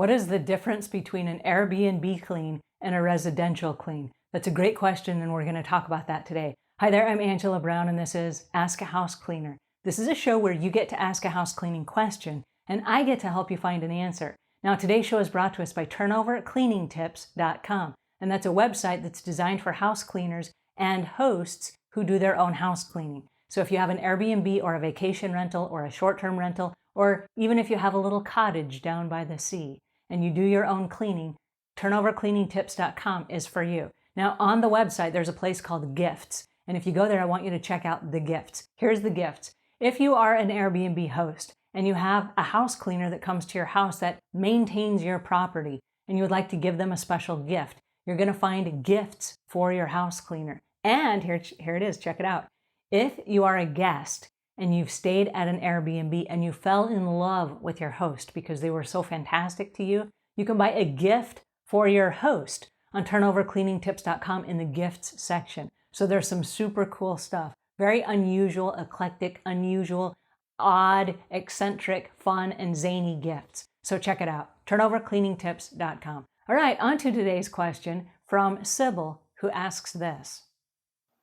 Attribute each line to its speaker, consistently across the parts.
Speaker 1: What is the difference between an Airbnb clean and a residential clean? That's a great question, and we're going to talk about that today. Hi there, I'm Angela Brown, and this is Ask a House Cleaner. This is a show where you get to ask a house cleaning question, and I get to help you find an answer. Now, today's show is brought to us by turnovercleaningtips.com, and that's a website that's designed for house cleaners and hosts who do their own house cleaning. So if you have an Airbnb or a vacation rental or a short-term rental, or even if you have a little cottage down by the sea and you do your own cleaning, turnovercleaningtips.com is for you. Now, on the website, there's a place called Gifts. And if you go there, I want you to check out the gifts. Here's the gifts. If you are an Airbnb host and you have a house cleaner that comes to your house that maintains your property and you would like to give them a special gift, you're going to find gifts for your house cleaner. And here it is, check it out. If you are a guest and you've stayed at an Airbnb and you fell in love with your host because they were so fantastic to you, you can buy a gift for your host on turnovercleaningtips.com in the gifts section. So there's some super cool stuff. Very unusual, eclectic, unusual, odd, eccentric, fun, and zany gifts. So check it out, turnovercleaningtips.com. All right, on to today's question from Sybil, who asks this.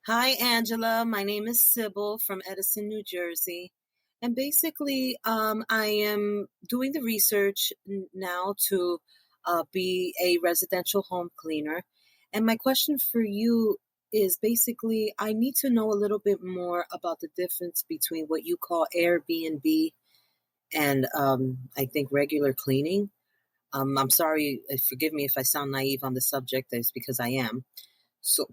Speaker 2: Hi, Angela. My name is Sybil from Edison, New Jersey. And basically, I am doing the research now to be a residential home cleaner. And my question for you is basically, I need to know a little bit more about the difference between what you call Airbnb and I think regular cleaning. I'm sorry, forgive me if I sound naive on the subject. It's because I am. So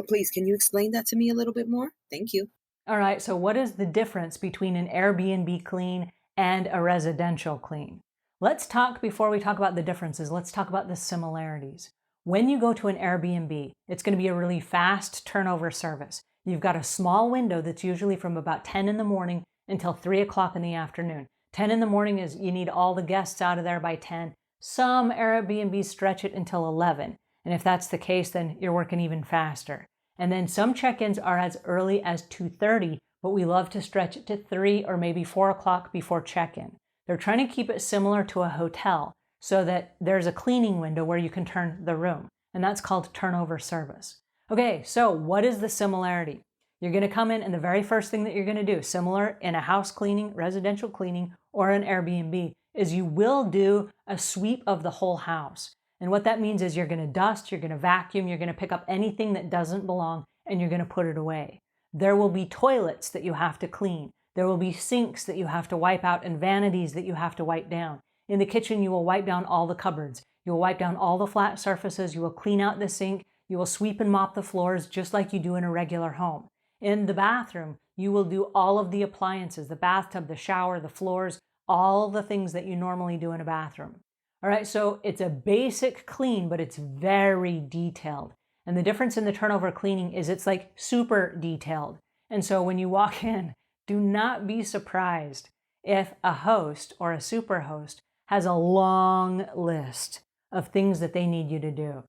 Speaker 2: please, can you explain that to me a little bit more? Thank you.
Speaker 1: All right, so what is the difference between an Airbnb clean and a residential clean? Let's talk, before we talk about the differences, let's talk about the similarities. When you go to an Airbnb, it's going to be a really fast turnover service. You've got a small window that's usually from about 10 in the morning until 3 o'clock in the afternoon. 10 in the morning is you need all the guests out of there by 10. Some Airbnbs stretch it until 11. And if that's the case, then you're working even faster. And then some check-ins are as early as 2:30, but we love to stretch it to 3 or maybe 4 o'clock before check-in. They're trying to keep it similar to a hotel so that there's a cleaning window where you can turn the room. And that's called turnover service. Okay, so what is the similarity? You're going to come in and the very first thing that you're going to do, similar in a house cleaning, residential cleaning, or an Airbnb, is you will do a sweep of the whole house. And what that means is you're going to dust, you're going to vacuum, you're going to pick up anything that doesn't belong, and you're going to put it away. There will be toilets that you have to clean. There will be sinks that you have to wipe out and vanities that you have to wipe down. In the kitchen, you will wipe down all the cupboards. You will wipe down all the flat surfaces. You will clean out the sink. You will sweep and mop the floors just like you do in a regular home. In the bathroom, you will do all of the appliances, the bathtub, the shower, the floors, all the things that you normally do in a bathroom. All right, so it's a basic clean, but it's very detailed. And the difference in the turnover cleaning is it's like super detailed. And so when you walk in, do not be surprised if a host or a superhost has a long list of things that they need you to do.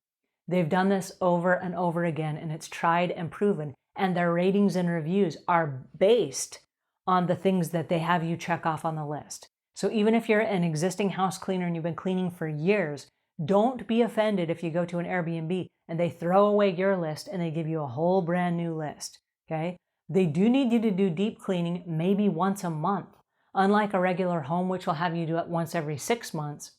Speaker 1: They've done this over and over again, and it's tried and proven. And their ratings and reviews are based on the things that they have you check off on the list. So even if you're an existing house cleaner and you've been cleaning for years, don't be offended if you go to an Airbnb and they throw away your list and they give you a whole brand new list, okay? They do need you to do deep cleaning maybe once a month. Unlike a regular home, which will have you do it once every 6 months,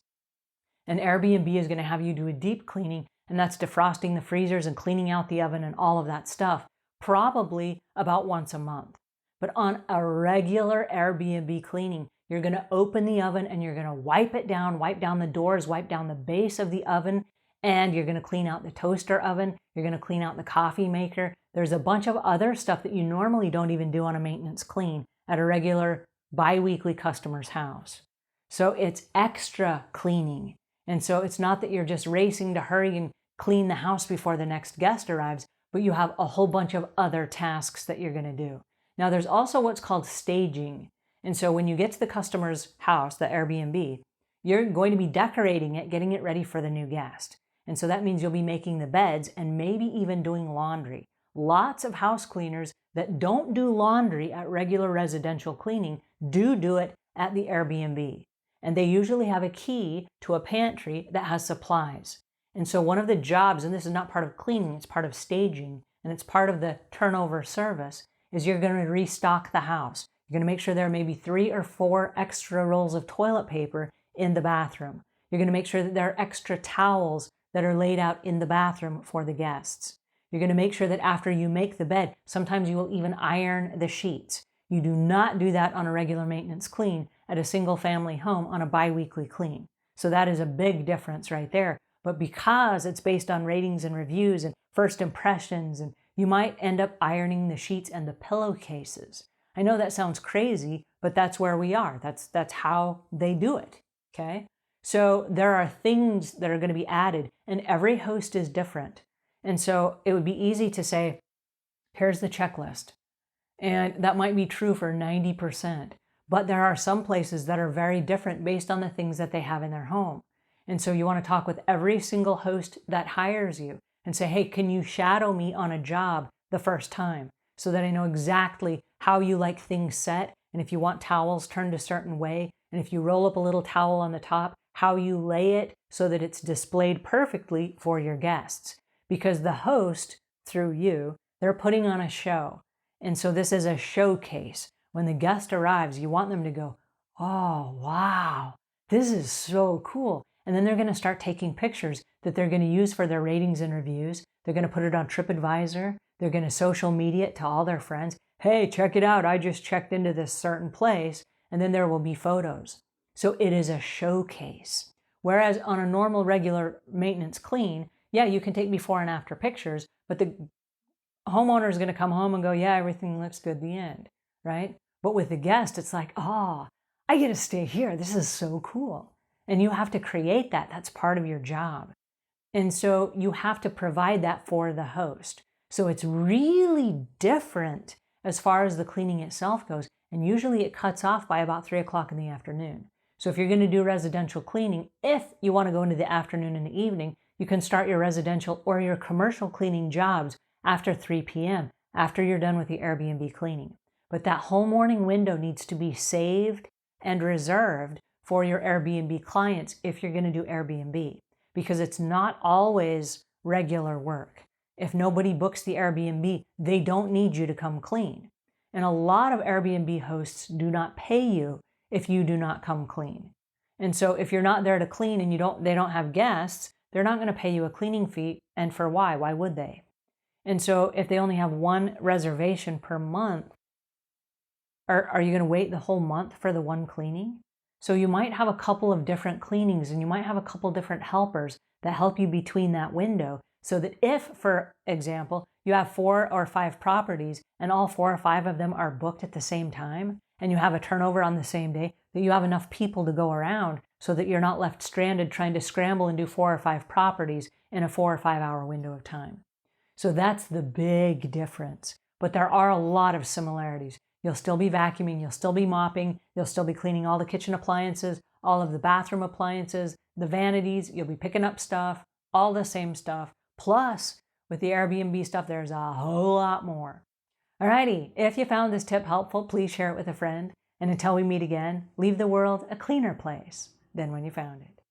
Speaker 1: an Airbnb is going to have you do a deep cleaning, and that's defrosting the freezers and cleaning out the oven and all of that stuff, probably about once a month. But on a regular Airbnb cleaning, you're going to open the oven and you're going to wipe down the doors, wipe down the base of the oven, and you're going to clean out the toaster oven. You're going to clean out the coffee maker. There's a bunch of other stuff that you normally don't even do on a maintenance clean at a regular bi-weekly customer's house. So it's extra cleaning. And so it's not that you're just racing to hurry and clean the house before the next guest arrives, but you have a whole bunch of other tasks that you're going to do. Now, there's also what's called staging. And so when you get to the customer's house, the Airbnb, you're going to be decorating it, getting it ready for the new guest. And so that means you'll be making the beds and maybe even doing laundry. Lots of house cleaners that don't do laundry at regular residential cleaning do it at the Airbnb. and they usually have a key to a pantry that has supplies. And so one of the jobs, and this is not part of cleaning, it's part of staging, and it's part of the turnover service, is you're going to restock the house. You're going to make sure there are maybe 3 or 4 extra rolls of toilet paper in the bathroom. You're going to make sure that there are extra towels that are laid out in the bathroom for the guests. You're going to make sure that after you make the bed, sometimes you will even iron the sheets. You do not do that on a regular maintenance clean at a single family home on a bi-weekly clean. So that is a big difference right there. But because it's based on ratings and reviews and first impressions, and you might end up ironing the sheets and the pillowcases. I know that sounds crazy, but that's where we are. That's how they do it, okay? So there are things that are going to be added, and every host is different. And so it would be easy to say, here's the checklist. And that might be true for 90%. But there are some places that are very different based on the things that they have in their home. And so you want to talk with every single host that hires you and say, hey, can you shadow me on a job the first time so that I know exactly how you like things set, and if you want towels turned a certain way, and if you roll up a little towel on the top, how you lay it so that it's displayed perfectly for your guests. Because the host, through you, they're putting on a show. And so this is a showcase. When the guest arrives, you want them to go, oh, wow, this is so cool. And then they're going to start taking pictures that they're going to use for their ratings and reviews. They're going to put it on TripAdvisor. They're going to social media it to all their friends. Hey, check it out. I just checked into this certain place. And then there will be photos. So it is a showcase. Whereas on a normal, regular maintenance clean, yeah, you can take before and after pictures, but the homeowner is going to come home and go, yeah, everything looks good, the end, right? But with the guest, it's like, oh, I get to stay here. This is so cool. And you have to create that. That's part of your job. And so you have to provide that for the host. So it's really different as far as the cleaning itself goes. And usually it cuts off by about 3 o'clock in the afternoon. So if you're going to do residential cleaning, if you want to go into the afternoon and the evening, you can start your residential or your commercial cleaning jobs after 3 p.m., after you're done with the Airbnb cleaning. But that whole morning window needs to be saved and reserved for your Airbnb clients if you're going to do Airbnb, because it's not always regular work. If nobody books the Airbnb, they don't need you to come clean. And a lot of Airbnb hosts do not pay you if you do not come clean. And so if you're not there to clean and they don't have guests, they're not going to pay you a cleaning fee. And for why? Why would they? And so if they only have one reservation per month, are you going to wait the whole month for the one cleaning? So you might have a couple of different cleanings, and you might have a couple different helpers that help you between that window, so that if, for example, you have 4 or 5 properties and all 4 or 5 of them are booked at the same time, and you have a turnover on the same day, that you have enough people to go around so that you're not left stranded trying to scramble and do 4 or 5 properties in a 4 or 5 hour window of time. So that's the big difference. But there are a lot of similarities. You'll still be vacuuming, you'll still be mopping, you'll still be cleaning all the kitchen appliances, all of the bathroom appliances, the vanities, you'll be picking up stuff, all the same stuff. Plus, with the Airbnb stuff, there's a whole lot more. Alrighty, if you found this tip helpful, please share it with a friend. And until we meet again, leave the world a cleaner place than when you found it.